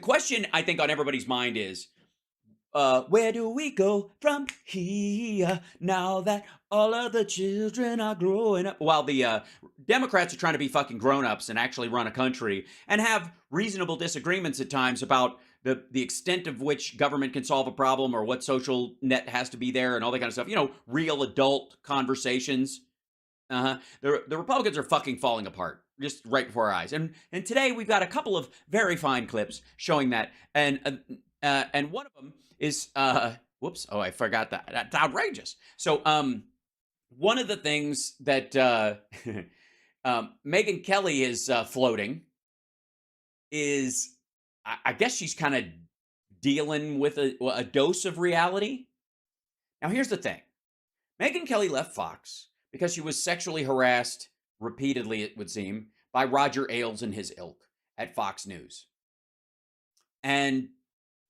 question I think on everybody's mind is, where do we go from here now that all of the children are growing up? While the Democrats are trying to be fucking grown-ups and actually run a country and have reasonable disagreements at times about the extent of which government can solve a problem or what social net has to be there and all that kind of stuff. You know, real adult conversations. The Republicans are fucking falling apart just right before our eyes. And today we've got a couple of very fine clips showing that. And one of them is, whoops, oh, I forgot that. That's outrageous. So one of the things that Megyn Kelly is floating is, I guess she's kind of dealing with a dose of reality. Now, here's the thing. Megyn Kelly left Fox because she was sexually harassed repeatedly, it would seem, by Roger Ailes and his ilk at Fox News. And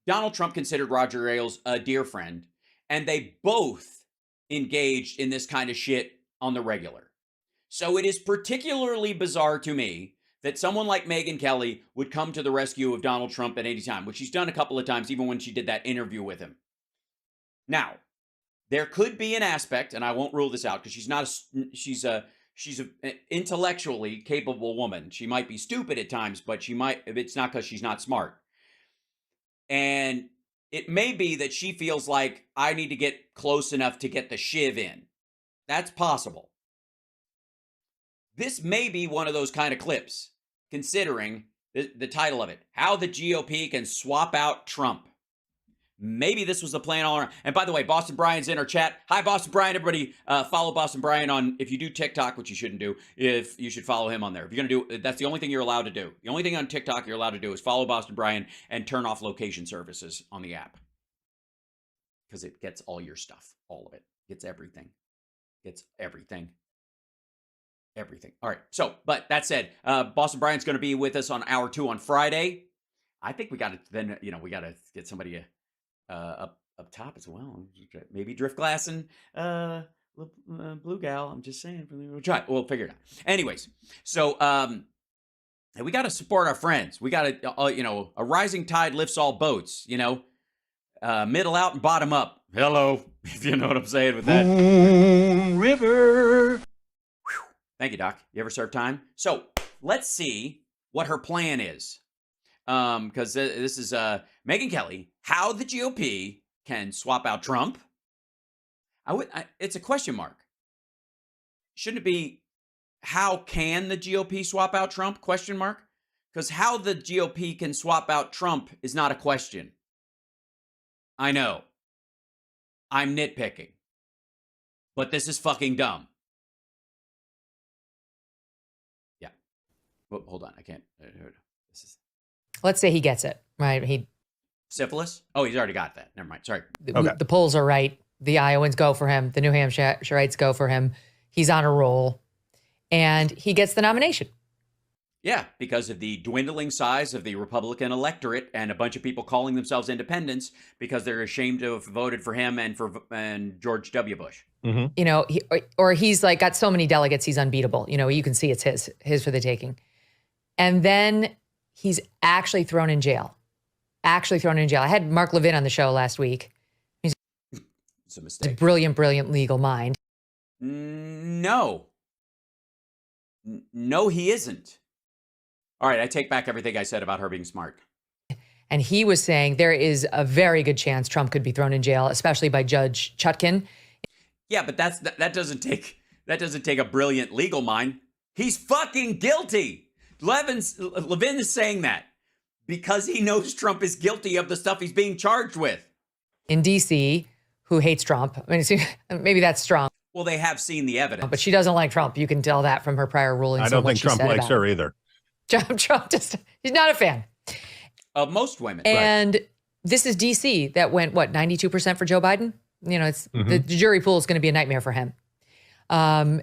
Donald Trump considered Roger Ailes a dear friend, and they both engaged in this kind of shit on the regular. So it is particularly bizarre to me that someone like Megyn Kelly would come to the rescue of Donald Trump at any time, which she's done a couple of times, even when she did that interview with him. Now, there could be an aspect, and I won't rule this out because she's an intellectually capable woman. She might be stupid at times, but it's not because she's not smart. And it may be that she feels like I need to get close enough to get the shiv in. That's possible. This may be one of those kind of clips, considering the title of it, How the GOP Can Swap Out Trump. Maybe this was the plan all around. And by the way, Boston Brian's in our chat. Hi, Boston Brian. Everybody follow Boston Brian on, if you do TikTok, which you shouldn't do, if you should follow him on there. If you're going to do, that's the only thing you're allowed to do. The only thing on TikTok you're allowed to do is follow Boston Brian and turn off location services on the app. Because it gets all your stuff, all of it. Gets everything. Gets everything. Everything. All right. So, but that said, Boston Brian's going to be with us on hour 2 on Friday. I think we got to then, we got to get somebody up top as well. Maybe Drift Glass and Blue Gal. I'm just saying. We'll figure it out. Anyways, so we got to support our friends. We got to, a rising tide lifts all boats. Middle out and bottom up. Hello, if you know what I'm saying with that. River. Whew. Thank you, Doc. You ever serve time? So let's see what her plan is. Because this is Megyn Kelly, how the GOP can swap out Trump. It's a question mark. Shouldn't it be, how can the GOP swap out Trump? Question mark. Because how the GOP can swap out Trump is not a question. I know. I'm nitpicking. But this is fucking dumb. Yeah. Well, hold on. I can't. This is. Let's say he gets it, right? Syphilis? Oh, he's already got that. Never mind. Sorry. Okay. The polls are right. The Iowans go for him. The New Hampshireites go for him. He's on a roll. And he gets the nomination. Yeah, because of the dwindling size of the Republican electorate and a bunch of people calling themselves independents because they're ashamed to have voted for him and George W. Bush. Mm-hmm. He's like got so many delegates, he's unbeatable. You can see it's his for the taking. And then he's actually thrown in jail. I had Mark Levin on the show last week. It's a mistake. A brilliant legal mind. No, he isn't. All right, I take back everything I said about her being smart. And he was saying there is a very good chance Trump could be thrown in jail, especially by Judge Chutkan. Yeah, but that doesn't take a brilliant legal mind. He's fucking guilty. Levin is saying that because he knows Trump is guilty of the stuff he's being charged with. In D.C., who hates Trump. I mean, maybe that's strong. Well, they have seen the evidence. But she doesn't like Trump. You can tell that from her prior rulings. I don't think Trump likes her either. Trump he's not a fan. Of most women. And this is D.C. that went, 92% for Joe Biden? It's the jury pool is going to be a nightmare for him. I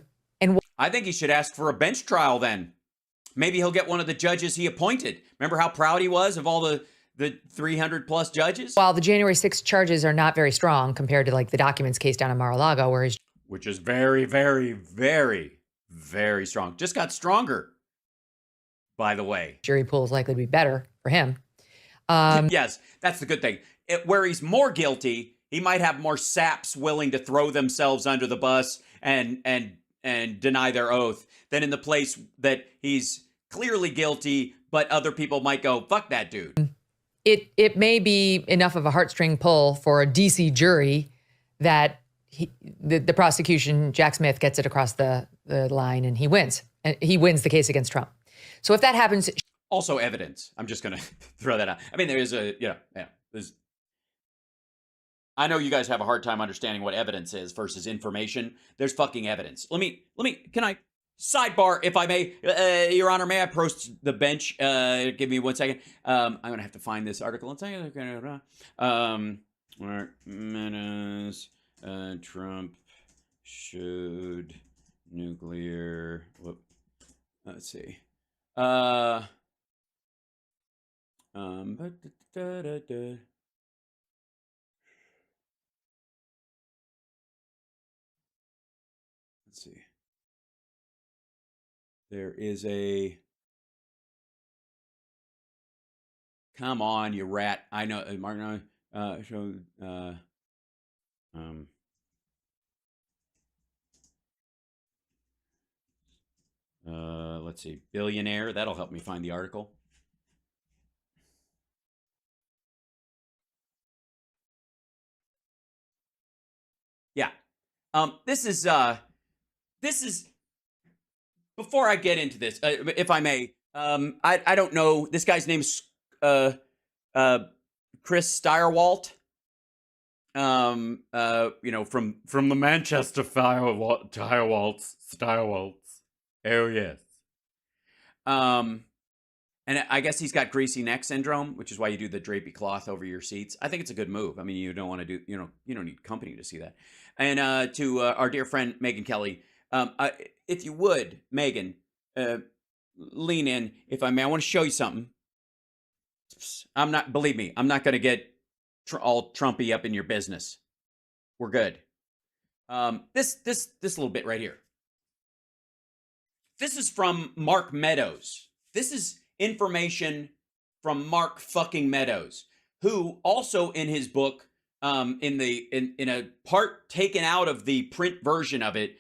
think he should ask for a bench trial then. Maybe he'll get one of the judges he appointed. Remember how proud he was of all the 300 plus judges? While the January 6th charges are not very strong compared to the documents case down in Mar-a-Lago, which is very, very, very, very strong. Just got stronger, by the way. Jury pool is likely to be better for him. Yes, that's the good thing. Where he's more guilty, he might have more saps willing to throw themselves under the bus and deny their oath than in the place that he's clearly guilty, but other people might go, fuck that dude. It may be enough of a heartstring pull for a DC jury that the prosecution, Jack Smith, gets it across the line and he wins. And he wins the case against Trump. So if that happens... Also evidence. I'm just going to throw that out. I mean, there is I know you guys have a hard time understanding what evidence is versus information. There's fucking evidence. Can I sidebar, if I may, Your Honor, may I approach the bench? Give me 1 second. I'm going to have to find this article in a second. Menace, Trump showed nuclear. Let's see. Let's see. There is a... Come on, you rat. I know, Martin, showed, let's see, billionaire. That'll help me find the article. Yeah. This is before I get into this, if I may, I don't know. This guy's name's Chris Steyerwalt. From the Manchester Steyerwalts. Oh yes. And I guess he's got greasy neck syndrome, which is why you do the drapey cloth over your seats. I think it's a good move. I mean, you don't want to do, you don't need company to see that. And to our dear friend Megyn Kelly, if you would, Megyn, lean in, if I may. I want to show you something. Believe me, I'm not going to get all Trumpy up in your business. We're good. This little bit right here. This is from Mark Meadows. This is information from Mark fucking Meadows, who also in his book, in a part taken out of the print version of it,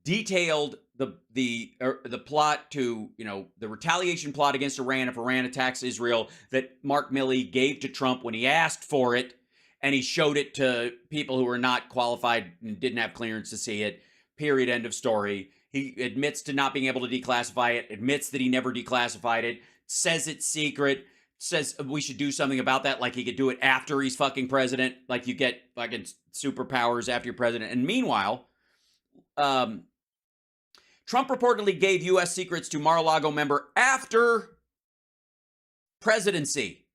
detailed the plot to, the retaliation plot against Iran if Iran attacks Israel that Mark Milley gave to Trump when he asked for it, and he showed it to people who were not qualified and didn't have clearance to see it. Period. End of story. He admits to not being able to declassify it, admits that he never declassified it, says it's secret, says we should do something about that, like he could do it after he's fucking president, like you get fucking superpowers after you're president. And meanwhile, Trump reportedly gave U.S. secrets to Mar-a-Lago member after presidency.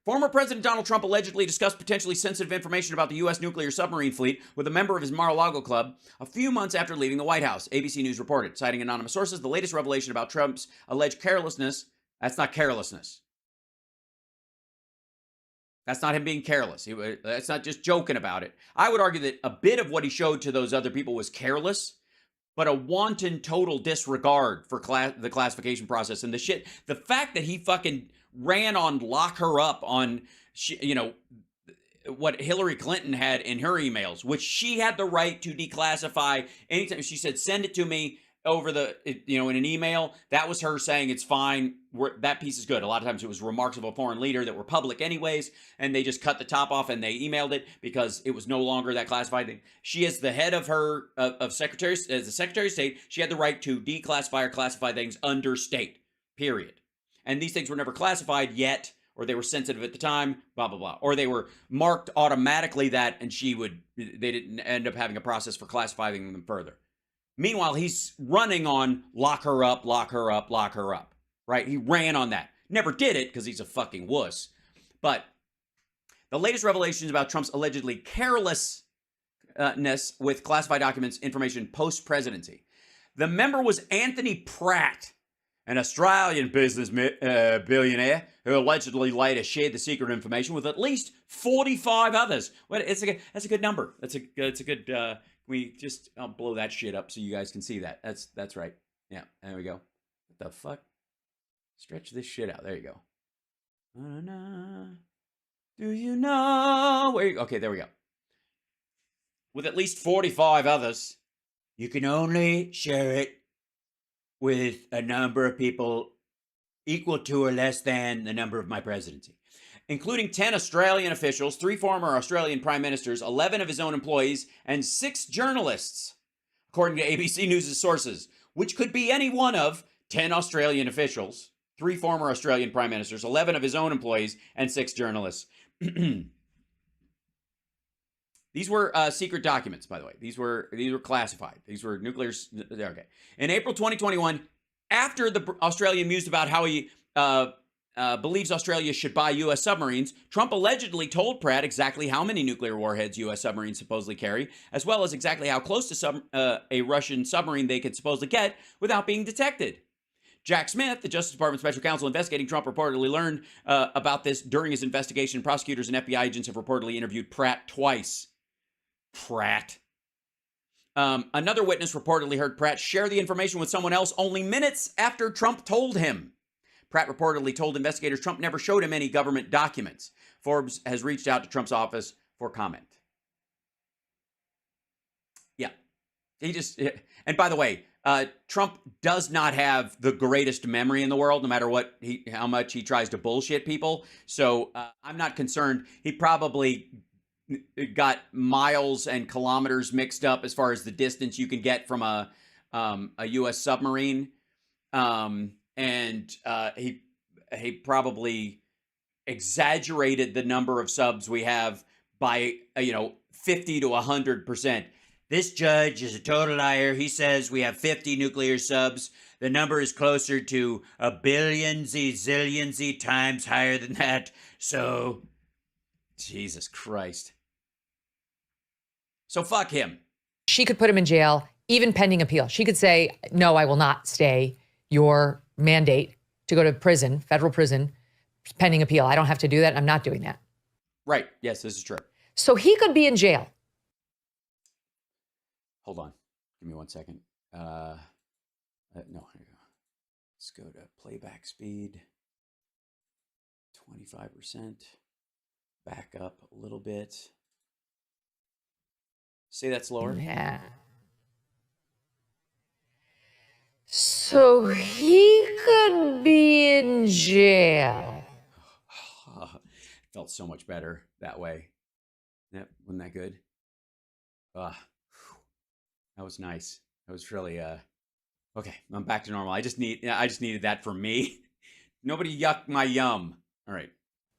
Former President Donald Trump allegedly discussed potentially sensitive information about the U.S. nuclear submarine fleet with a member of his Mar-a-Lago club a few months after leaving the White House, ABC News reported. Citing anonymous sources, the latest revelation about Trump's alleged carelessness, that's not carelessness. That's not him being careless. That's not just joking about it. I would argue that a bit of what he showed to those other people was careless, but a wanton total disregard for the classification process and the fact that he fucking ran on lock her up on, what Hillary Clinton had in her emails, which she had the right to declassify anytime. She said, send it to me over in an email. That was her saying it's fine. That piece is good. A lot of times it was remarks of a foreign leader that were public anyways, and they just cut the top off and they emailed it because it was no longer that classified thing. She is the head of her, as the Secretary of State. She had the right to declassify or classify things under state, period. And these things were never classified yet, or they were sensitive at the time, blah, blah, blah. Or they were marked automatically that, and they didn't end up having a process for classifying them further. Meanwhile, he's running on lock her up, lock her up, lock her up, right? He ran on that. Never did it because he's a fucking wuss. But the latest revelations about Trump's allegedly carelessness with classified documents information post-presidency. The member was Anthony Pratt, an Australian business billionaire who allegedly later shared the secret information with at least 45 others. Well, that's a good number. That's a good. I'll blow that shit up so you guys can see that. That's right. Yeah, there we go. What the fuck? Stretch this shit out. There you go. Do you know where you... Okay, there we go. With at least 45 others, you can only share it with a number of people equal to or less than the number of my presidency, including 10 Australian officials, 3 former Australian prime ministers, 11 of his own employees, and 6 journalists, according to ABC News' sources, which could be any one of 10 Australian officials, 3 former Australian prime ministers, 11 of his own employees, and 6 journalists. These were secret documents, by the way. These were classified. These were nuclear. Okay. In April 2021, after the Australian mused about how he believes Australia should buy U.S. submarines, Trump allegedly told Pratt exactly how many nuclear warheads U.S. submarines supposedly carry, as well as exactly how close to a Russian submarine they could supposedly get without being detected. Jack Smith, the Justice Department special counsel investigating Trump, reportedly learned about this during his investigation. Prosecutors and FBI agents have reportedly interviewed Pratt twice. Pratt. Another witness reportedly heard Pratt share the information with someone else only minutes after Trump told him. Pratt reportedly told investigators Trump never showed him any government documents. Forbes has reached out to Trump's office for comment. Yeah. And by the way, Trump does not have the greatest memory in the world, no matter how much he tries to bullshit people. So I'm not concerned. He probably got miles and kilometers mixed up as far as the distance you can get from a U.S. submarine. And he probably exaggerated the number of subs we have by 50 to 100%. This judge is a total liar. He says we have 50 nuclear subs. The number is closer to a billion-zy, zillion-zy times higher than that. So, Jesus Christ. So fuck him. She could put him in jail, even pending appeal. She could say, no, I will not stay your mandate to go to prison, federal prison, pending appeal. I don't have to do that. I'm not doing that. Right. Yes, this is true. So he could be in jail. Hold on. Give me 1 second. No, here we go. Let's go to playback speed. 25%. Back up a little bit. Say that slower. Yeah. So he could be in jail. Felt so much better that way. Yep, wasn't that good? That was nice. That was really okay. I'm back to normal. I just needed that for me. Nobody yuck my yum. All right.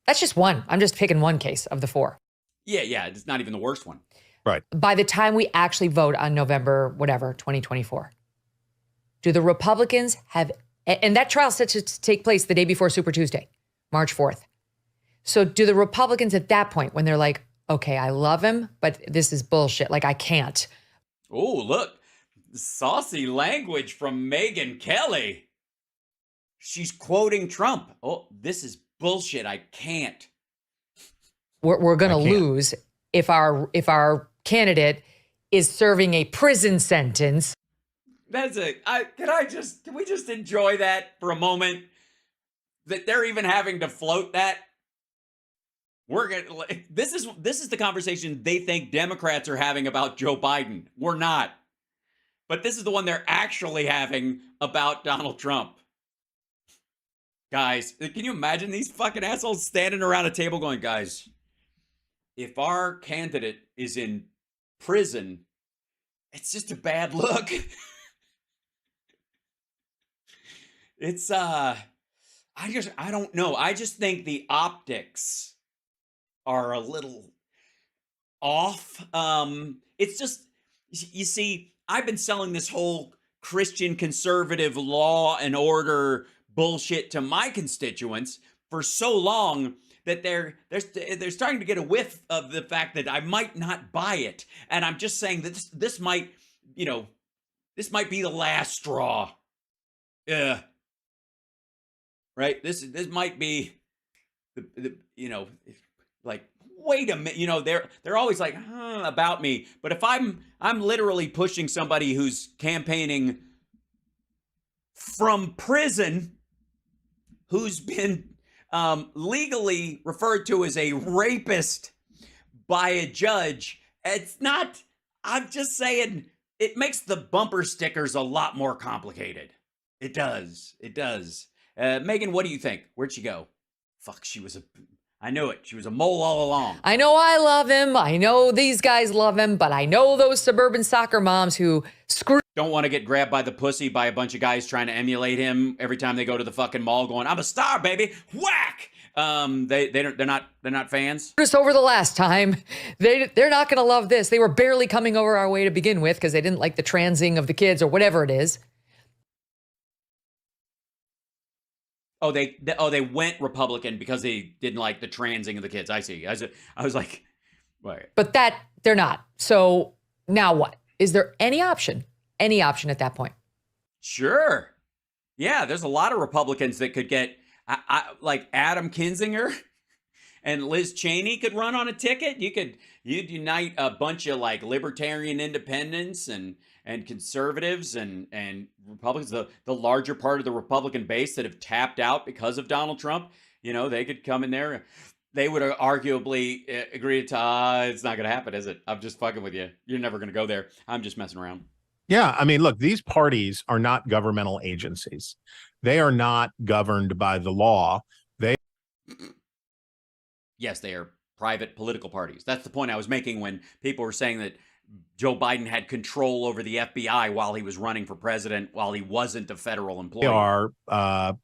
That's just one. I'm just picking one case of the 4. Yeah. It's not even the worst one. Right. By the time we actually vote on November, 2024, do the Republicans have, and that trial is set to take place the day before Super Tuesday, March 4th. So do the Republicans at that point, when they're like, okay, I love him, but this is bullshit. Like, I can't. Oh, look. Saucy language from Megyn Kelly. She's quoting Trump. Oh, this is bullshit. I can't. We're going to lose if our candidate is serving a prison sentence. That's it. Can we just enjoy that for a moment? That they're even having to float that? This is the conversation they think Democrats are having about Joe Biden. We're not. But this is the one they're actually having about Donald Trump. Guys, can you imagine these fucking assholes standing around a table going, guys, if our candidate is in prison, it's just a bad look. It's, I don't know. I just think the optics are a little off. It's just, you see, I've been selling this whole Christian conservative law and order bullshit to my constituents for so long that they're starting to get a whiff of the fact that I might not buy it. And I'm just saying that this might be the last straw. Yeah. Right? This might be the like, wait a minute, they're always like, about me. But if I'm literally pushing somebody who's campaigning from prison, who's been legally referred to as a rapist by a judge. It's not, I'm just saying, it makes the bumper stickers a lot more complicated. It does. It does. Megyn, what do you think? Where'd she go? Fuck, I knew it. She was a mole all along. I know I love him. I know these guys love him, but I know those suburban soccer moms who screw. Don't want to get grabbed by the pussy by a bunch of guys trying to emulate him every time they go to the fucking mall going, I'm a star, baby. Whack! They're not fans. Us over the last time. They're not going to love this. They were barely coming over our way to begin with because they didn't like the transing of the kids or whatever it is. Oh, they went Republican because they didn't like the transing of the kids. I see. I was like, wait. But they're not. So now what? Is there any option? Any option at that point? Sure. Yeah, there's a lot of Republicans that could get, like Adam Kinzinger and Liz Cheney could run on a ticket. You'd unite a bunch of like libertarian independents and conservatives and Republicans, the larger part of the Republican base that have tapped out because of Donald Trump. You know, they could come in there. They would arguably agree to, it's not going to happen, is it? I'm just fucking with you. You're never going to go there. I'm just messing around. Yeah, I mean, look, these parties are not governmental agencies. They are not governed by the law. Yes, they are private political parties. That's the point I was making when people were saying that Joe Biden had control over the FBI while he was running for president, while he wasn't a federal employee. They are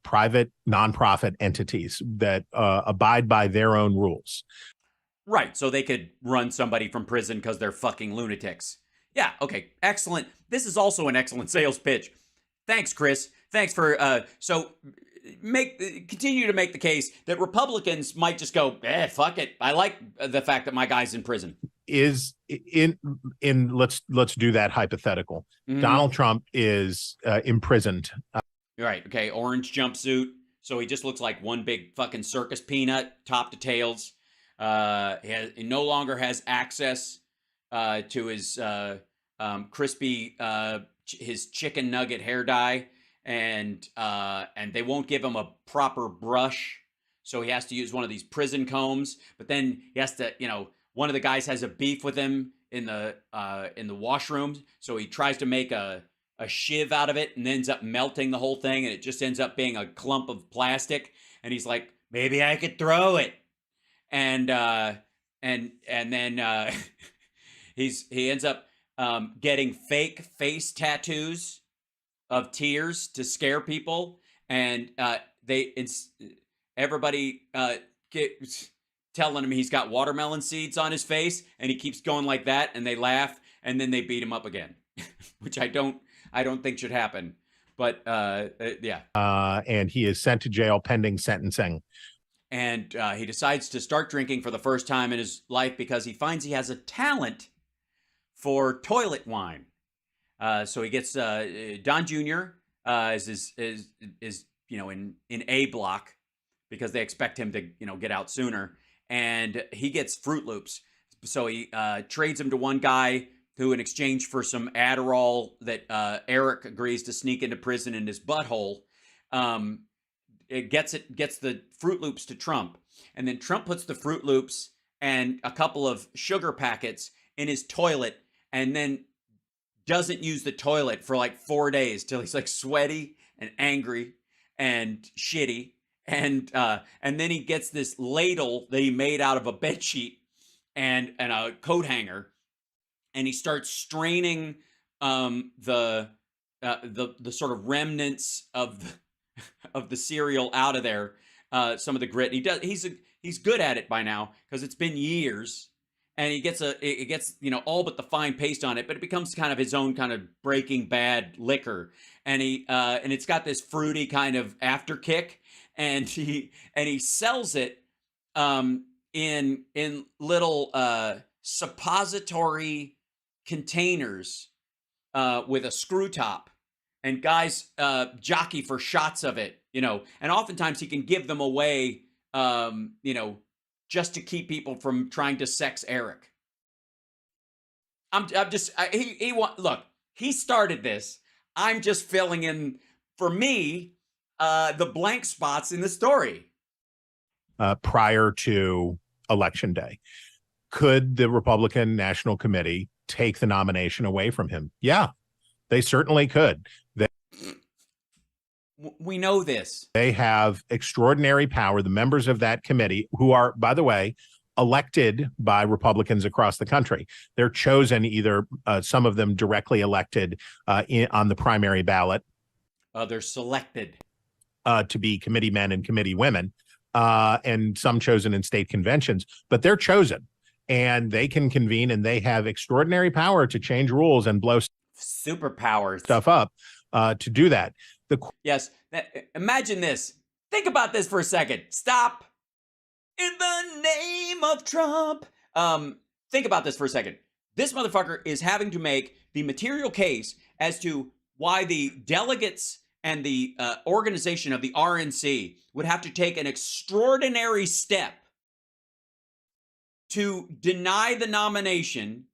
private nonprofit entities that abide by their own rules. Right, so they could run somebody from prison because they're fucking lunatics. Yeah, okay, excellent. This is also an excellent sales pitch. Thanks, Chris. Thanks for continue to make the case that Republicans might just go, fuck it. I like the fact that my guy's in prison. Is in let's do that hypothetical. Mm-hmm. Donald Trump is imprisoned. Right. Okay. Orange jumpsuit. So he just looks like one big fucking circus peanut, top to tails. He no longer has access to his crispy his chicken nugget hair dye, and they won't give him a proper brush, so he has to use one of these prison combs. But then he has to, one of the guys has a beef with him in the washroom, so he tries to make a shiv out of it and ends up melting the whole thing, and it just ends up being a clump of plastic. And he's like, maybe I could throw it, and then he ends up getting fake face tattoos of tears to scare people, and everybody gets telling him he's got watermelon seeds on his face, and he keeps going like that, and they laugh, and then they beat him up again, which I don't think should happen. But yeah. And he is sent to jail pending sentencing. And he decides to start drinking for the first time in his life because he finds he has a talent for toilet wine. So he gets Don Jr. is in A block because they expect him to get out sooner, and he gets Fruit Loops. So he trades him to one guy who, in exchange for some Adderall that Eric agrees to sneak into prison in his butthole, it gets the Fruit Loops to Trump, and then Trump puts the Fruit Loops and a couple of sugar packets in his toilet, and then doesn't use the toilet for like 4 days till he's like sweaty and angry and shitty, and then he gets this ladle that he made out of a bedsheet and a coat hanger, and he starts straining the sort of remnants of the cereal out of there, some of the grit. He's good at it by now because it's been years. And it gets all but the fine paste on it, but it becomes kind of his own kind of Breaking Bad liquor, and it's got this fruity kind of after kick, and he sells it in little suppository containers with a screw top, and guys jockey for shots of it, and oftentimes he can give them away, just to keep people from trying to sex Eric. Look, he started this. I'm just filling in. For me, the blank spots in the story. Prior to Election Day. Could the Republican National Committee take the nomination away from him? Yeah, they certainly could. We know this. They have extraordinary power. The members of that committee, who are, by the way, elected by Republicans across the country. They're chosen either, some of them directly elected on the primary ballot. They're selected. To be committee men and committee women, and some chosen in state conventions, but they're chosen and they can convene and they have extraordinary power to change rules and blow superpowers stuff up to do that. Yes. Imagine this. Think about this for a second. Stop. In the name of Trump. Think about this for a second. This motherfucker is having to make the material case as to why the delegates and the organization of the RNC would have to take an extraordinary step to deny the nomination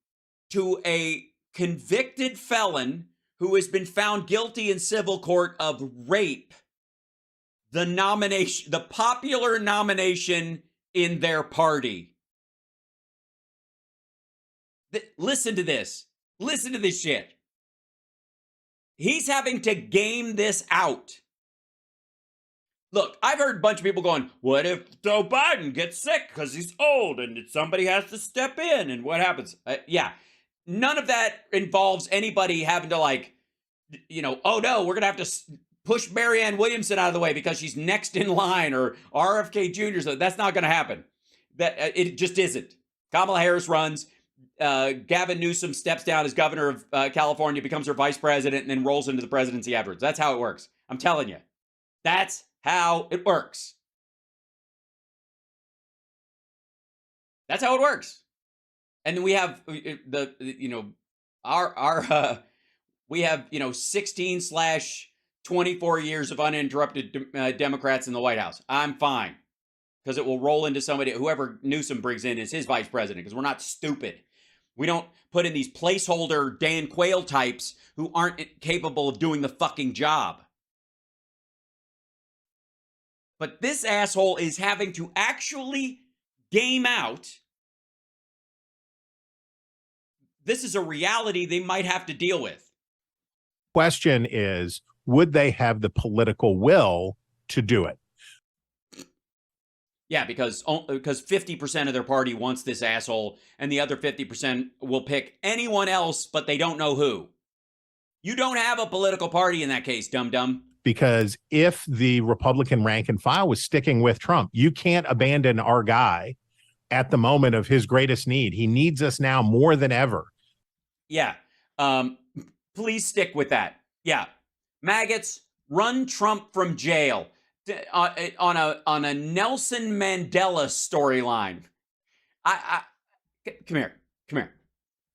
to a convicted felon who has been found guilty in civil court of rape. The nomination, the popular nomination in their party. Listen to this. Listen to this shit. He's having to game this out. Look, I've heard a bunch of people going, what if Joe Biden gets sick because he's old and somebody has to step in and what happens? Yeah, none of that involves anybody having to like, you know, oh no, we're going to have to push Marianne Williamson out of the way because she's next in line or RFK Jr. So that's not going to happen. That it just isn't. Kamala Harris runs. Gavin Newsom steps down as governor of California, becomes her vice president, and then rolls into the presidency afterwards. That's how it works. I'm telling you. That's how it works. That's how it works. And then we have we have 16/24 years of uninterrupted Democrats in the White House. I'm fine because it will roll into somebody. Whoever Newsom brings in is his vice president because we're not stupid. We don't put in these placeholder Dan Quayle types who aren't capable of doing the fucking job. But this asshole is having to actually game out. This is a reality they might have to deal with. Question is, would they have the political will to do it? Yeah, because 50% of their party wants this asshole, and the other 50% will pick anyone else, but they don't know who. You don't have a political party in that case, dum-dum. Because if the Republican rank and file was sticking with Trump, you can't abandon our guy at the moment of his greatest need. He needs us now more than ever. Yeah. Please stick with that. Yeah. Maggots, run Trump from jail. On a Nelson Mandela storyline. Come here.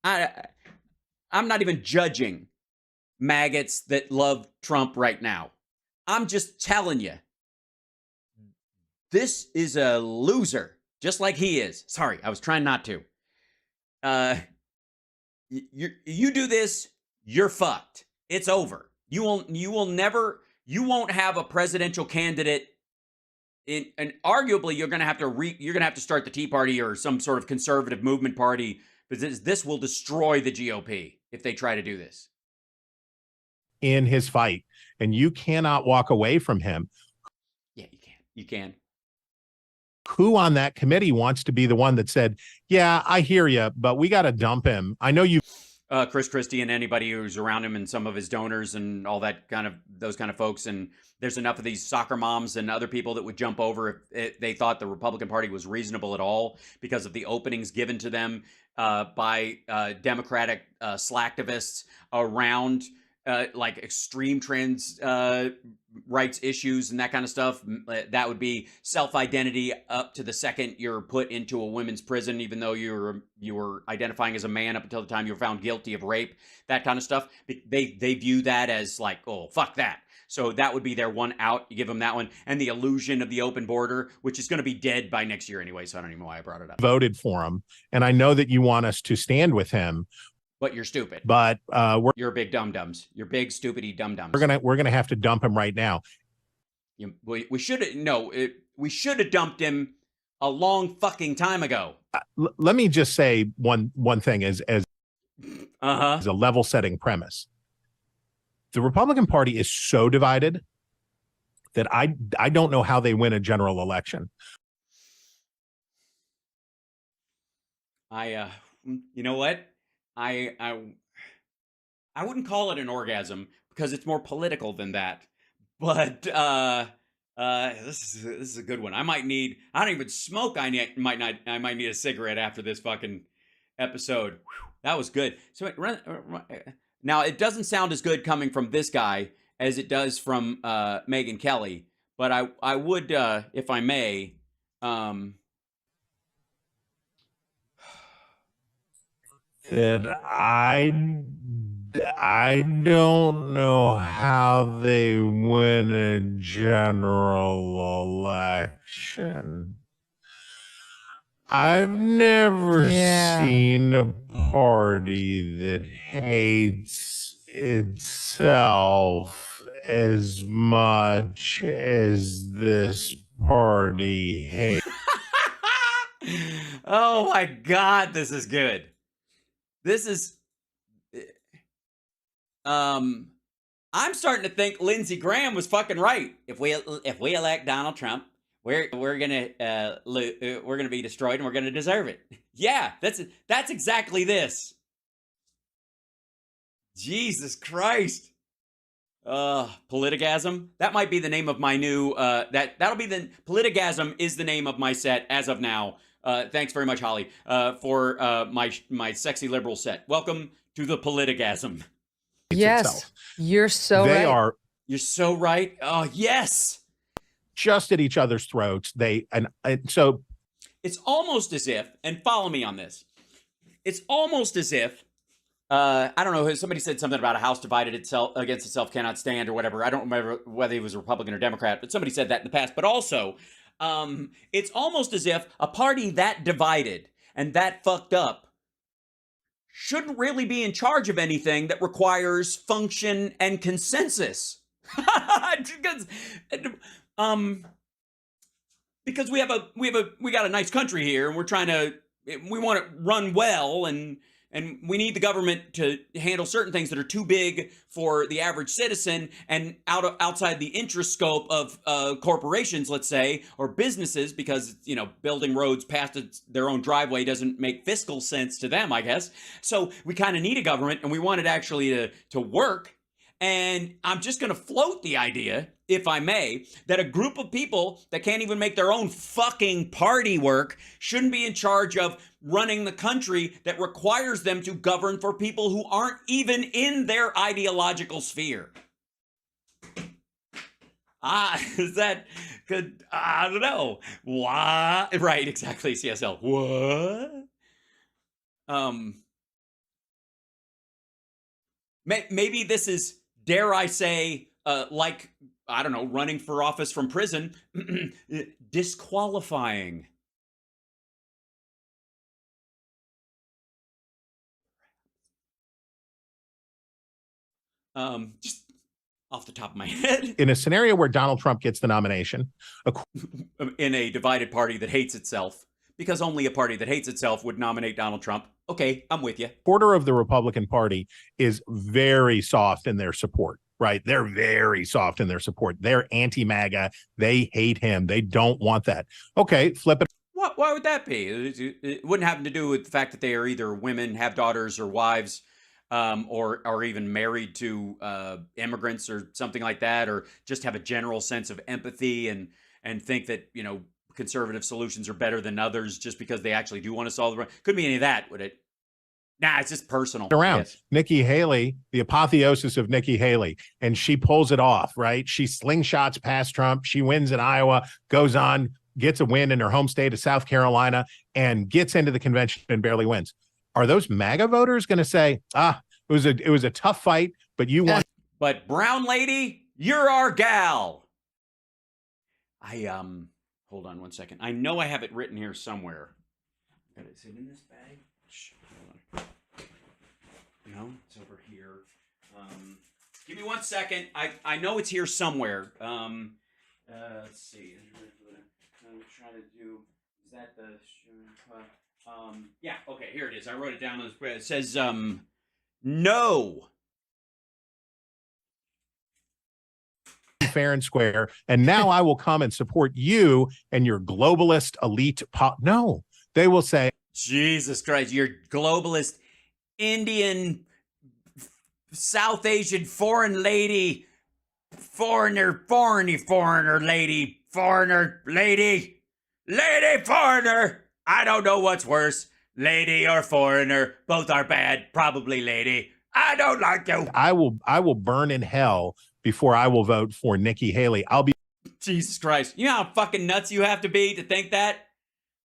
I'm not even judging maggots that love Trump right now. I'm just telling you, this is a loser, just like he is. Sorry, I was trying not to. You do this, you're fucked. It's over. You won't have a presidential candidate and arguably you're going to have to start the Tea Party or some sort of conservative movement party, because this will destroy the GOP if they try to do this. In his fight, and you cannot walk away from him. Yeah, you can. Who on that committee wants to be the one that said, yeah, I hear you, but we got to dump him? I know you. Chris Christie and anybody who's around him and some of his donors and all that those kind of folks. And there's enough of these soccer moms and other people that would jump over if they thought the Republican Party was reasonable at all because of the openings given to them by Democratic slacktivists around like extreme trans rights issues and that kind of stuff. That would be self-identity up to the second you're put into a women's prison, even though you were identifying as a man up until the time you were found guilty of rape, that kind of stuff. They view that as like, oh, fuck that. So that would be their one out. You give them that one. And the illusion of the open border, which is going to be dead by next year anyway. So I don't even know why I brought it up. Voted for him. And I know that you want us to stand with him. But you're stupid. But you're big dum-dums. You're big, stupidy dum-dums. We're gonna have to dump him right now. We should have we should have dumped him a long fucking time ago. Let me just say one thing as Uh-huh. a level setting premise. The Republican Party is so divided that I don't know how they win a general election. You know what? I wouldn't call it an orgasm because it's more political than that. But this is a good one. I don't even smoke. I might need a cigarette after this fucking episode. Whew, that was good. So now it doesn't sound as good coming from this guy as it does from Megyn Kelly, but I would if I may that I don't know how they win a general election. I've never seen a party that hates itself as much as this party hates. Oh my God, this is good. This is I'm starting to think Lindsey Graham was fucking right. If we elect Donald Trump, we're gonna be destroyed and we're gonna deserve it. Yeah, that's exactly this. Jesus Christ. Politigasm. That might be the name of my new that'll be the Politigasm is the name of my set as of now. Thanks very much, Holly, for my sexy liberal set. Welcome to the Politigasm. Yes, itself. You're so They right. are You're so right. Oh, yes. just at each other's throats. So It's almost as if, and follow me on this. It's almost as if I don't know. Somebody said something about a house divided against itself cannot stand or whatever. I don't remember whether he was a Republican or Democrat, but somebody said that in the past. But also, it's almost as if a party that divided and that fucked up shouldn't really be in charge of anything that requires function and consensus. Because we got a nice country here, and we want it run well, and we need the government to handle certain things that are too big for the average citizen and outside the interest scope of corporations, let's say, or businesses, because, building roads past their own driveway doesn't make fiscal sense to them, I guess. So we kind of need a government, and we want it actually to work. And I'm just going to float the idea, if I may, that a group of people that can't even make their own fucking party work shouldn't be in charge of running the country that requires them to govern for people who aren't even in their ideological sphere. Is that good? I don't know. What? Right, exactly, CSL. What? Maybe this is, dare I say, like, I don't know, running for office from prison, disqualifying. Just off the top of my head. in a scenario where Donald Trump gets the nomination, In a divided party that hates itself, because only a party that hates itself would nominate Donald Trump. Okay, I'm with you. quarter of the Republican Party is very soft in their support, right? They're very soft in their support. They're anti-MAGA. They hate him. They don't want that. Okay, flip it. Why would that be? It wouldn't have to do with the fact that they are either women, have daughters or wives, or even married to immigrants or something like that, or just have a general sense of empathy and think that, conservative solutions are better than others just because they actually do want to solve the problem. Couldn't be any of that, would it? Nah, it's just personal. Around Yes. Nikki Haley, the apotheosis of Nikki Haley, and she pulls it off, right? She slingshots past Trump. She wins in Iowa, goes on, gets a win in her home state of South Carolina, and gets into the convention and barely wins. Are those MAGA voters going to say, it was a tough fight, but you won? But brown lady, you're our gal. Hold on one second. I know I have it written here somewhere. Is it in this bag? Hold on. No, it's over here. Give me 1 second. I know it's here somewhere. Let's see. I'm trying to do. Is that the? Yeah. Okay. Here it is. I wrote it down on the spread. It says no. Fair and square. And now I will come and support you and your globalist elite. No, they will say, Jesus Christ, you're globalist, Indian, South Asian, foreign lady, foreigner lady, lady, foreigner. I don't know what's worse, lady or foreigner. Both are bad, probably lady. I don't like you. I will burn in hell before I will vote for Nikki Haley. I'll be. Jesus Christ. You know how fucking nuts you have to be to think that?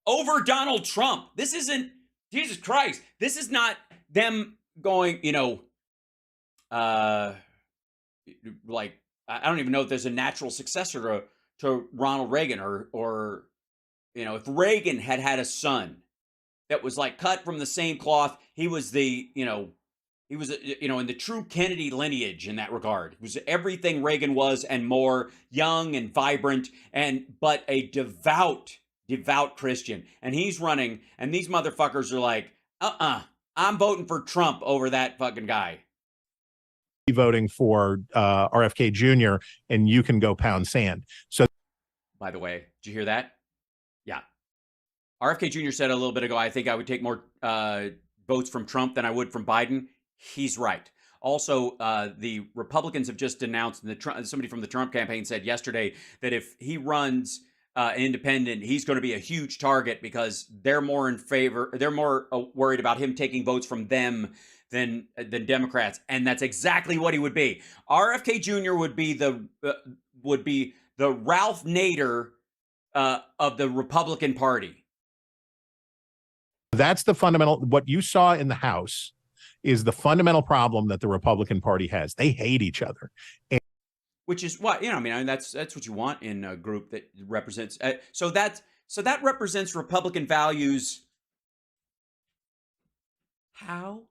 Over Donald Trump. This isn't, Jesus Christ. This is not them going, like, I don't even know if there's a natural successor to Ronald Reagan or if Reagan had a son that was like cut from the same cloth, he was the, he was, in the true Kennedy lineage in that regard. He was everything Reagan was and more, young and vibrant, but a devout Christian. And he's running, and these motherfuckers are like, I'm voting for Trump over that fucking guy. Voting for RFK Jr. and you can go pound sand. So, by the way, did you hear that? Yeah. RFK Jr. said a little bit ago, I think I would take more votes from Trump than I would from Biden. He's right. Also, the Republicans have just announced, somebody from the Trump campaign said yesterday that if he runs independent, he's going to be a huge target because they're more in favor. They're more worried about him taking votes from them than Democrats, and that's exactly what he would be. RFK Jr. would be the Ralph Nader of the Republican Party. That's the fundamental. What you saw in the House is the fundamental problem that the Republican Party has. They hate each other. Which is what, that's what you want in a group that represents. So that represents Republican values. How?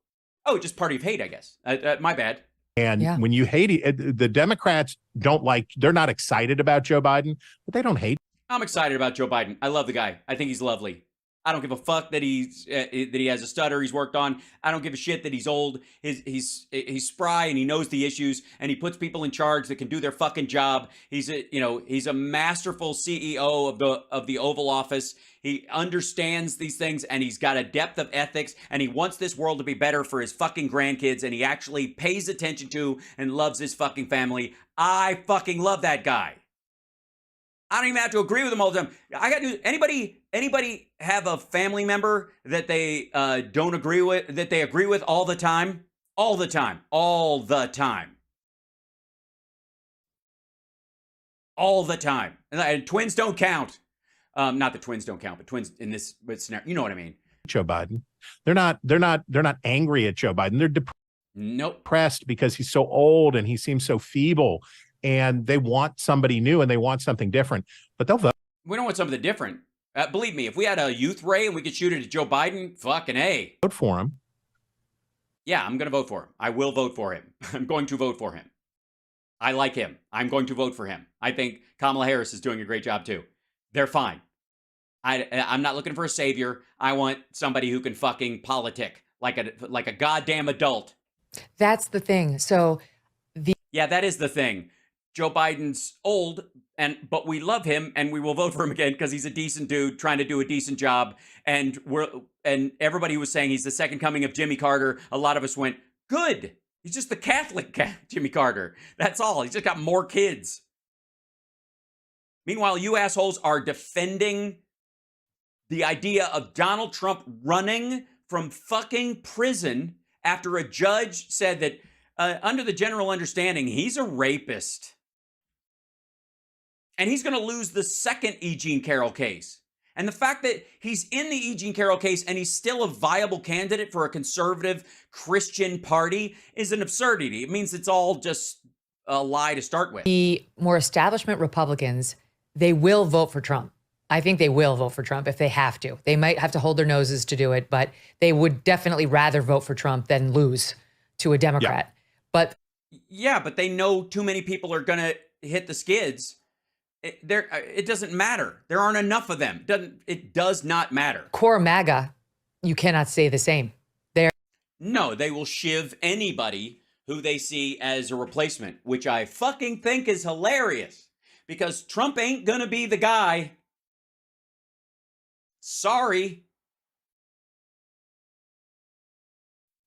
Oh, just party of hate, I guess. My bad. And when you hate the Democrats they're not excited about Joe Biden, but they don't hate. I'm excited about Joe Biden. I love the guy. I think he's lovely. I don't give a fuck that he has a stutter he's worked on. I don't give a shit that he's old. He's spry and he knows the issues and he puts people in charge that can do their fucking job. He's a masterful CEO of the Oval Office. He understands these things and he's got a depth of ethics and he wants this world to be better for his fucking grandkids and he actually pays attention to and loves his fucking family. I fucking love that guy. I don't even have to agree with him all the time. I got to anybody have a family member that they don't agree with, that they agree with all the time? All the time. All the time. All the time. And twins don't count. Not that twins don't count, but twins in this scenario, you know what I mean. Joe Biden. They're not angry at Joe Biden. They're depressed because he's so old and he seems so feeble. And they want somebody new and they want something different, but they'll vote. We don't want something different. Believe me, if we had a youth ray and we could shoot it at Joe Biden, fucking A. Vote for him. Yeah, I'm going to vote for him. I will vote for him. I'm going to vote for him. I like him. I'm going to vote for him. I think Kamala Harris is doing a great job too. They're fine. I'm not looking for a savior. I want somebody who can fucking politic like a goddamn adult. That's the thing. So yeah, that is the thing. Joe Biden's old, but we love him and we will vote for him again because he's a decent dude trying to do a decent job. And everybody was saying he's the second coming of Jimmy Carter. A lot of us went, good. He's just the Catholic Jimmy Carter. That's all. He's just got more kids. Meanwhile, you assholes are defending the idea of Donald Trump running from fucking prison after a judge said that under the general understanding, he's a rapist. And he's going to lose the second E. Jean Carroll case. And the fact that he's in the E. Jean Carroll case and he's still a viable candidate for a conservative Christian party is an absurdity. It means it's all just a lie to start with. The more establishment Republicans, they will vote for Trump. I think they will vote for Trump if they have to. They might have to hold their noses to do it, but they would definitely rather vote for Trump than lose to a Democrat. Yeah. But yeah, but they know too many people are going to hit the skids. It doesn't matter. There aren't enough of them. It does not matter. Core MAGA, you cannot say the same. No, they will shiv anybody who they see as a replacement, which I fucking think is hilarious because Trump ain't gonna be the guy. Sorry.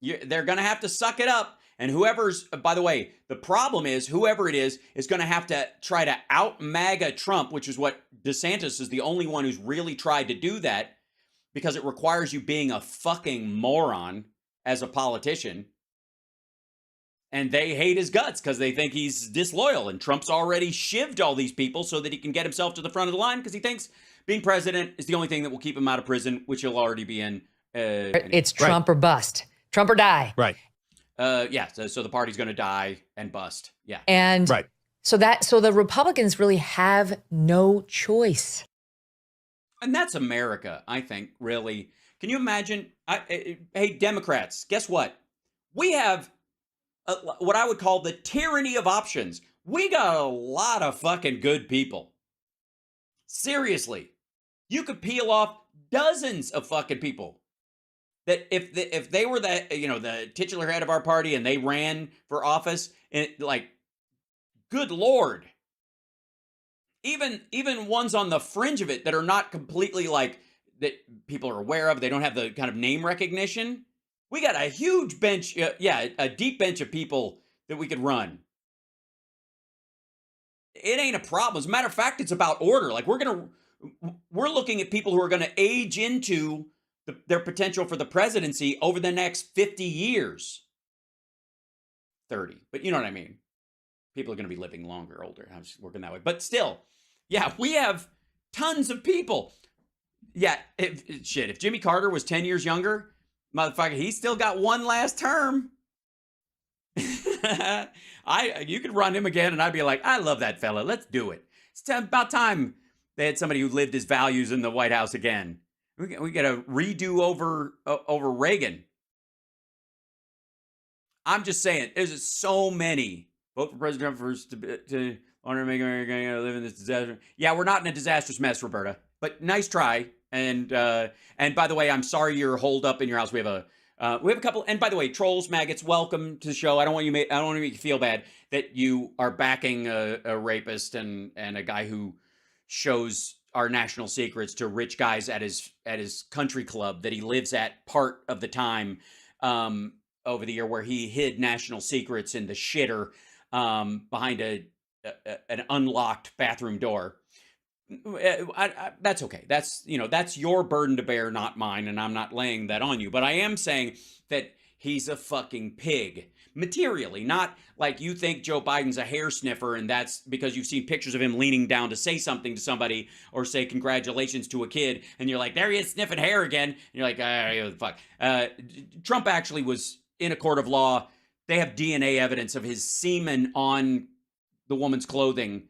They're gonna have to suck it up. And whoever's, by the way, the problem is whoever it is going to have to try to out MAGA Trump, which is what DeSantis is the only one who's really tried to do that because it requires you being a fucking moron as a politician. And they hate his guts because they think he's disloyal. And Trump's already shivved all these people so that he can get himself to the front of the line because he thinks being president is the only thing that will keep him out of prison, which he'll already be in. It's Trump or bust. Trump or die. Right. Yeah. So the party's going to die and bust. Yeah. And right. So the Republicans really have no choice. And that's America, I think, really. Can you imagine? Hey, Democrats, guess what? We have what I would call the tyranny of options. We got a lot of fucking good people. Seriously. You could peel off dozens of fucking people that if they were the titular head of our party and they ran for office, and like, good Lord. Even ones on the fringe of it that are not completely like that people are aware of, they don't have the kind of name recognition. We got a huge bench, a deep bench of people that we could run. It ain't a problem. As a matter of fact, it's about order. Like we're looking at people who are going to age into their potential for the presidency over the next 50 years. 30, but you know what I mean. People are going to be living longer, older. I'm just working that way. But still, yeah, we have tons of people. Yeah, if Jimmy Carter was 10 years younger, motherfucker, he still got one last term. You could run him again, and I'd be like, I love that fella. Let's do it. It's about time they had somebody who lived his values in the White House again. We got to redo over Reagan. I'm just saying, there's so many. Vote for President Trump first to honor Megyn Kelly live in this disaster. Yeah, we're not in a disastrous mess, Roberta. But nice try. And by the way, I'm sorry you're holed up in your house. We have a couple. And by the way, trolls, maggots, welcome to the show. I don't want to make you feel bad that you are backing a rapist and a guy who shows our national secrets to rich guys at his country club that he lives at part of the time over the year, where he hid national secrets in the shitter behind an unlocked bathroom door. That's okay. That's your burden to bear, not mine, and I'm not laying that on you. But I am saying that he's a fucking pig. Materially, not like you think Joe Biden's a hair sniffer and that's because you've seen pictures of him leaning down to say something to somebody or say congratulations to a kid, and you're like, there he is sniffing hair again. And you're like, fuck. Trump actually was in a court of law. They have DNA evidence of his semen on the woman's clothing,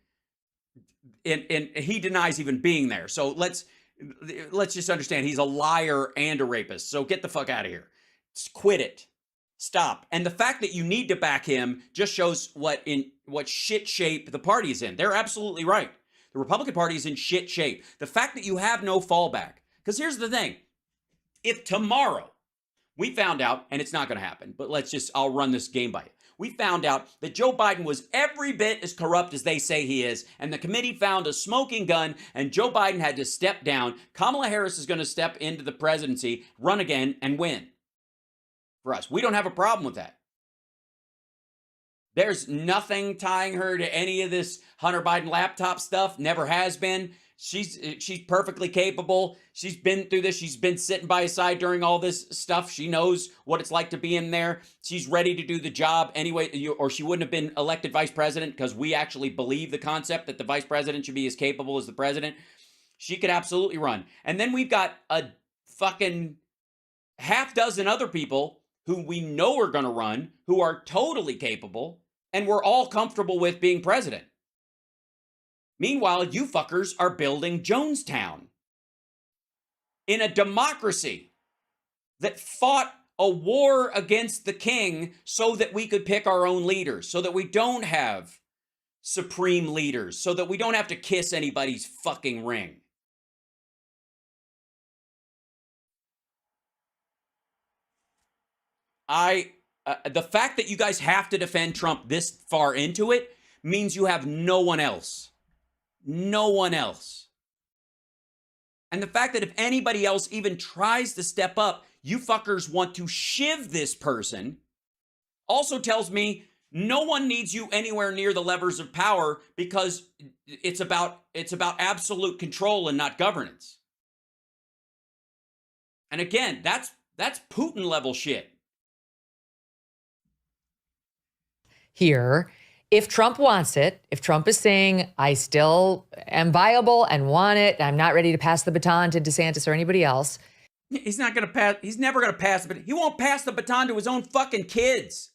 and he denies even being there. So let's just understand he's a liar and a rapist. So get the fuck out of here. Quit it. Stop. And the fact that you need to back him just shows what shit shape the party is in. They're absolutely right. The Republican Party is in shit shape. The fact that you have no fallback. Because here's the thing. If tomorrow we found out, and it's not going to happen, but I'll run this game by you. We found out that Joe Biden was every bit as corrupt as they say he is, and the committee found a smoking gun, and Joe Biden had to step down. Kamala Harris is going to step into the presidency, run again, and win. For us, we don't have a problem with that. There's nothing tying her to any of this Hunter Biden laptop stuff. Never has been. She's perfectly capable. She's been through this. She's been sitting by his side during all this stuff. She knows what it's like to be in there. She's ready to do the job anyway, or she wouldn't have been elected vice president, because we actually believe the concept that the vice president should be as capable as the president. She could absolutely run. And then we've got a fucking half dozen other people who we know are going to run, who are totally capable, and we're all comfortable with being president. Meanwhile, you fuckers are building Jonestown in a democracy that fought a war against the king so that we could pick our own leaders, so that we don't have supreme leaders so that we don't have to kiss anybody's fucking ring. The fact that you guys have to defend Trump this far into it means you have no one else. No one else. And the fact that if anybody else even tries to step up, you fuckers want to shiv this person also tells me no one needs you anywhere near the levers of power because it's about absolute control and not governance. And again, that's Putin level shit. Here, if Trump wants it, if Trump is saying, I still am viable and want it, I'm not ready to pass the baton to DeSantis or anybody else. He's not going to pass. He's never going to pass it. He won't pass the baton to his own fucking kids.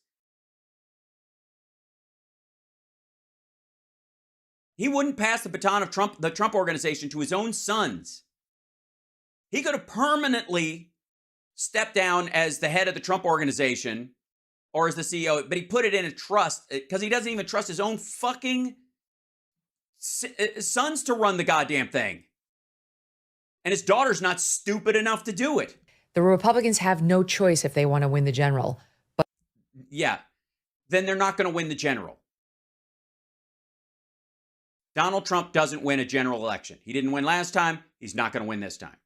He wouldn't pass the baton of the Trump organization to his own sons. He could have permanently stepped down as the head of the Trump organization or as the CEO, but he put it in a trust because he doesn't even trust his own fucking sons to run the goddamn thing. And his daughter's not stupid enough to do it. The Republicans have no choice if they want to win the general. But yeah, then they're not going to win the general. Donald Trump doesn't win a general election. He didn't win last time. He's not going to win this time.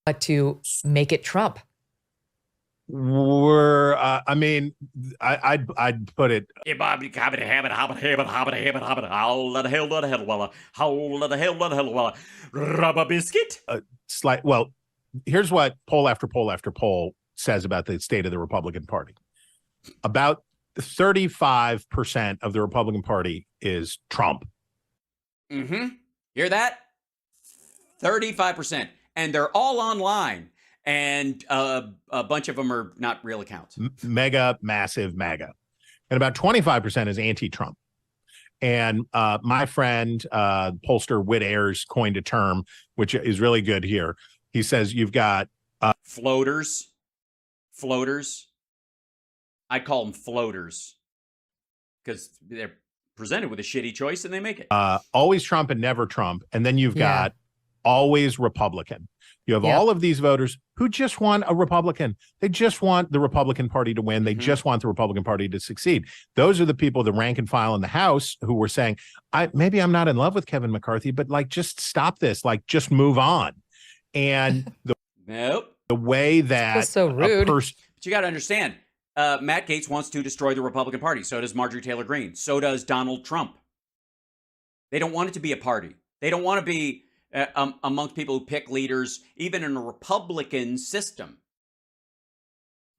But to make it Trump. I'd put it. Rubber biscuit. Well, here's what poll after poll after poll says about the state of the Republican Party. About 35% of the Republican Party is Trump. Mm-hmm. Hear that? 35%. And they're all online. And a bunch of them are not real accounts. Mega, massive MAGA. And about 25% is anti-Trump. And my friend, pollster Whit Ayers, coined a term, which is really good here. He says you've got... floaters. I call them floaters because they're presented with a shitty choice and they make it. Always Trump and never Trump. And then you've got always Republican. You have all of these voters who just want a Republican. They just want the Republican Party to win. They just want the Republican Party to succeed. Those are the people, the rank and file in the House, who were saying, maybe I'm not in love with Kevin McCarthy, but like, just stop this, like, just move on. And the way that that's so rude. But you got to understand, Matt Gaetz wants to destroy the Republican Party. So does Marjorie Taylor Greene. So does Donald Trump. They don't want it to be a party. They don't want to be amongst people who pick leaders, even in a Republican system.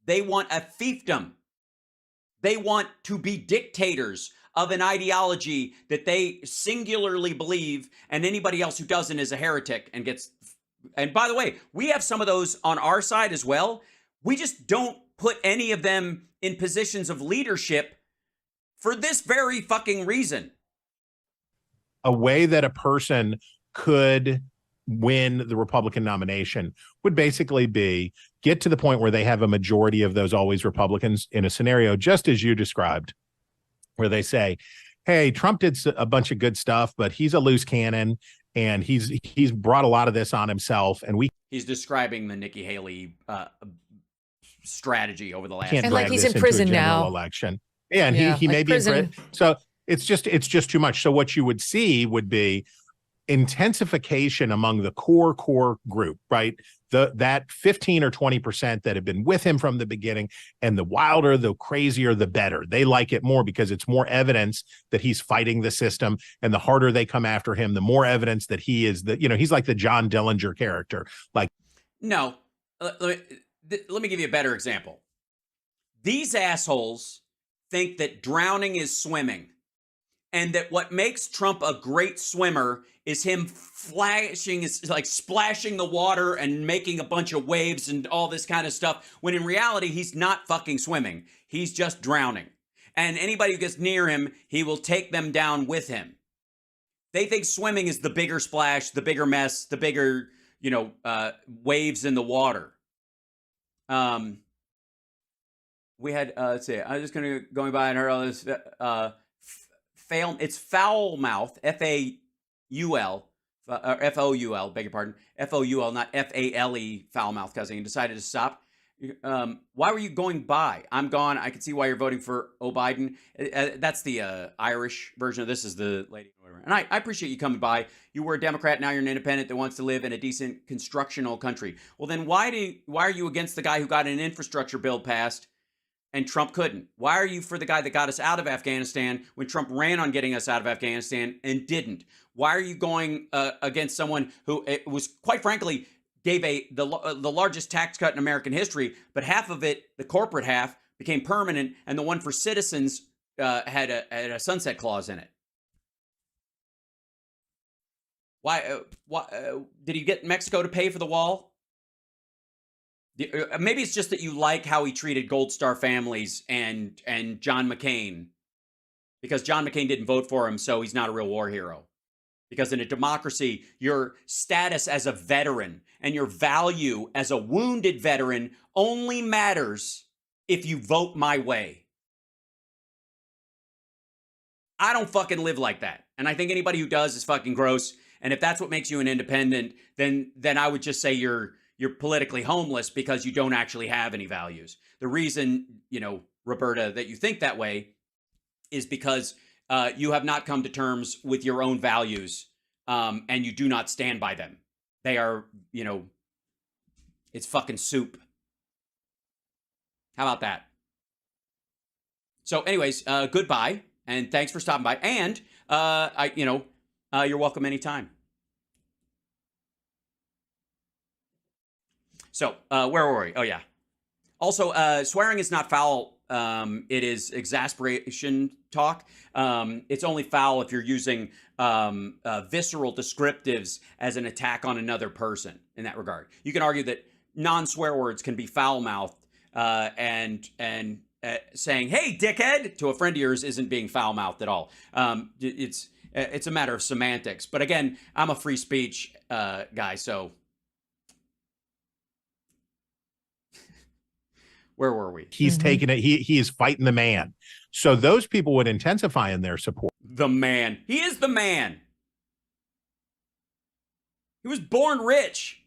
They want a fiefdom. They want to be dictators of an ideology that they singularly believe, and anybody else who doesn't is a heretic and gets... And by the way, we have some of those on our side as well. We just don't put any of them in positions of leadership for this very fucking reason. A way that a person could win the Republican nomination would basically be get to the point where they have a majority of those always Republicans in a scenario, just as you described, where they say, hey, Trump did a bunch of good stuff, but he's a loose cannon and he's brought a lot of this on himself. And he's describing the Nikki Haley strategy over the last and like he's in prison now. Election. Yeah, and he may be in prison. So it's just too much. So what you would see would be intensification among the core group, right? That 15 or 20% that have been with him from the beginning, and the wilder, the crazier, the better. They like it more because it's more evidence that he's fighting the system, and the harder they come after him, the more evidence that he is he's like the John Dillinger character. Like, no, let me give you a better example. These assholes think that drowning is swimming, and that what makes Trump a great swimmer is him splashing the water and making a bunch of waves and all this kind of stuff, when in reality, he's not fucking swimming. He's just drowning. And anybody who gets near him, he will take them down with him. They think swimming is the bigger splash, the bigger mess, the bigger, waves in the water. We had, let's see, I was just going by and heard all this, it's foul mouth, F-A-U-L, F-O-U-L, beg your pardon, F-O-U-L, not F-A-L-E, foul mouth cussing, and decided to stop. Why were you going by? I'm gone. I can see why you're voting for Biden. That's the Irish version of this, is the lady. And I appreciate you coming by. You were a Democrat. Now you're an independent that wants to live in a decent constructional country. Well, then why are you against the guy who got an infrastructure bill passed and Trump couldn't? Why are you for the guy that got us out of Afghanistan when Trump ran on getting us out of Afghanistan and didn't? Why are you going against someone who was, quite frankly, gave the largest tax cut in American history, but half of it, the corporate half, became permanent, and the one for citizens had a sunset clause in it? Why did he get Mexico to pay for the wall? Maybe it's just that you like how he treated Gold Star families and John McCain, because John McCain didn't vote for him, so he's not a real war hero. Because in a democracy, your status as a veteran and your value as a wounded veteran only matters if you vote my way. I don't fucking live like that. And I think anybody who does is fucking gross. And if that's what makes you an independent, then I would just say you're politically homeless because you don't actually have any values. The reason, Roberta, that you think that way is because you have not come to terms with your own values, and you do not stand by them. They are, it's fucking soup. How about that? So anyways, goodbye, and thanks for stopping by. And, you're welcome anytime. So, where were we? Oh, yeah. Also, swearing is not foul. It is exasperation talk. It's only foul if you're using visceral descriptives as an attack on another person in that regard. You can argue that non-swear words can be foul-mouthed, and saying, hey, dickhead, to a friend of yours isn't being foul-mouthed at all. It's a matter of semantics. But again, I'm a free speech guy, so... Where were we? He's taking it. He is fighting the man. So those people would intensify in their support. The man. He is the man. He was born rich.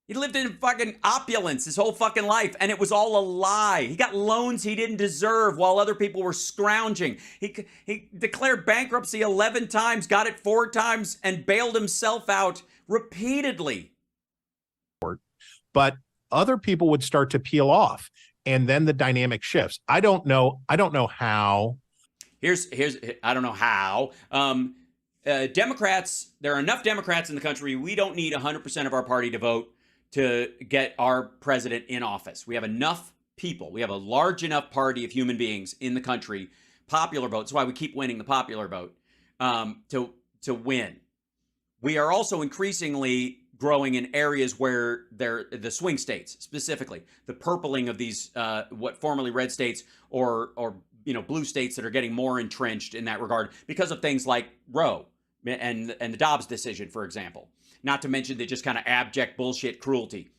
He lived in fucking opulence his whole fucking life, and it was all a lie. He got loans he didn't deserve while other people were scrounging. He declared bankruptcy 11 times, got it 4 times, and bailed himself out repeatedly. But other people would start to peel off. And then the dynamic shifts. I don't know how. Here's I don't know how. Democrats, there are enough Democrats in the country. We don't need 100% of our party to vote to get our president in office. We have enough people. We have a large enough party of human beings in the country, popular vote. That's why we keep winning the popular vote, to win. We are also increasingly growing in areas where the swing states, specifically the purpling of these what formerly red states or blue states that are getting more entrenched in that regard because of things like Roe and the Dobbs decision, for example. Not to mention the just kind of abject bullshit cruelty.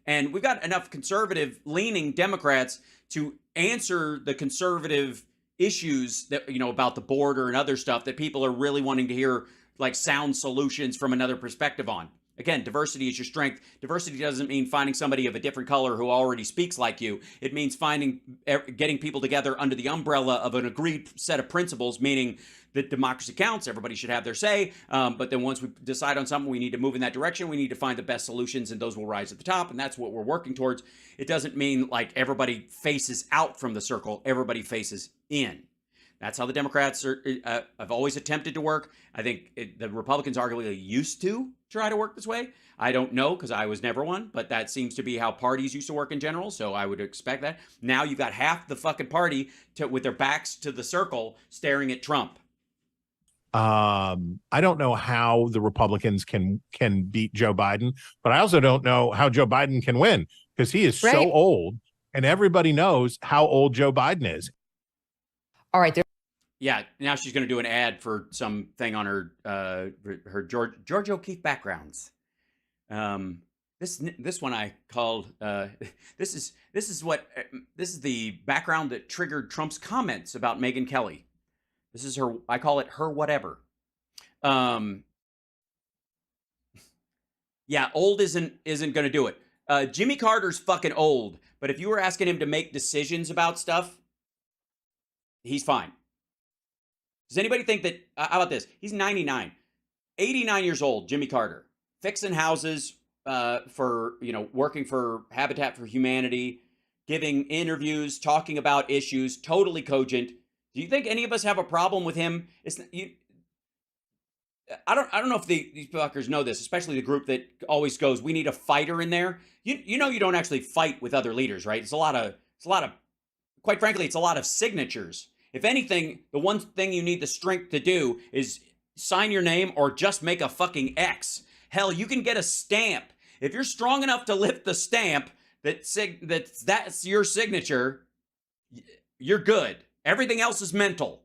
And we've got enough conservative leaning Democrats to answer the conservative issues that about the border and other stuff that people are really wanting to hear, like sound solutions from another perspective on. Again, diversity is your strength. Diversity doesn't mean finding somebody of a different color who already speaks like you. It means getting people together under the umbrella of an agreed set of principles, meaning that democracy counts. Everybody should have their say. But then once we decide on something, we need to move in that direction. We need to find the best solutions, and those will rise at the top. And that's what we're working towards. It doesn't mean like everybody faces out from the circle. Everybody faces in. That's how the Democrats have always attempted to work. I think the Republicans arguably used to try to work this way. I don't know because I was never one, but that seems to be how parties used to work in general. So I would expect that. Now you've got half the fucking party with their backs to the circle staring at Trump. I don't know how the Republicans can beat Joe Biden, but I also don't know how Joe Biden can win because he is so old, and everybody knows how old Joe Biden is. All right. Yeah, now she's going to do an ad for something on her George O'Keeffe backgrounds. This one I called this is the background that triggered Trump's comments about Megyn Kelly. This is her. I call it her whatever. Yeah, old isn't going to do it. Jimmy Carter's fucking old, but if you were asking him to make decisions about stuff, he's fine. Does anybody think that? How about this? He's 99, 89 years old. Jimmy Carter, fixing houses for working for Habitat for Humanity, giving interviews, talking about issues, totally cogent. Do you think any of us have a problem with him? I don't know if these fuckers know this, especially the group that always goes, "We need a fighter in there." You don't actually fight with other leaders, right? It's a lot of quite frankly, it's a lot of signatures. If anything, the one thing you need the strength to do is sign your name or just make a fucking X. Hell, you can get a stamp. If you're strong enough to lift the stamp that's your signature, you're good. Everything else is mental.